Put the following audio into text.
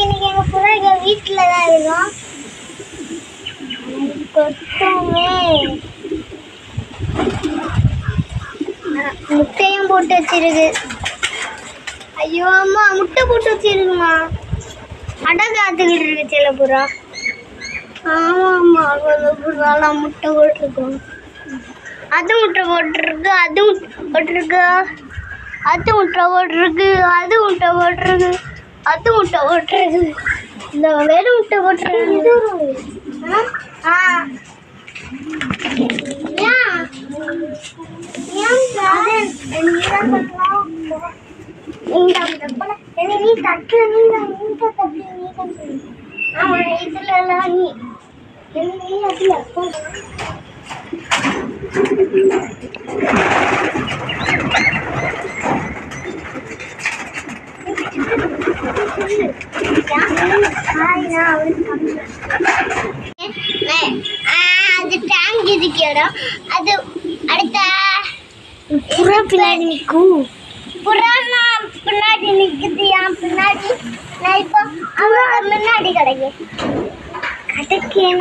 இன்னைக்கு எங்க புறா எங்க வீட்டுல தான் இருக்கோம். கொத்தமே முட்டையும் போட்டு வச்சிருக்கு. ஐயோ அம்மா முட்டை போட்டு வச்சிருக்குமா? அடை காத்துக்கிட்டு இருக்கு சில புறா. ஆமா ஆமா புறாலாம் முட்டை போட்டிருக்கோம். அது முட்டை போட்டிருக்கு, அது போட்டிருக்கு, அது முட்டை போட்டிருக்கு, அது முட்டை போட்டிருக்கு, அது முட்டை போட்டிருக்கு. இந்த வேறு முட்டை போட்டிருக்கு. நீ தட்டு ஆமா இதுல எல்லாம் நீ அதுல அது டேங்க் இதுக்கு இடம். அது அடுத்த புறா பின்னாடி நிற்கும். புறா பின்னாடி நிற்குது. என் பின்னாடி நான் இப்போ அவங்க முன்னாடி கிடைக்கும்.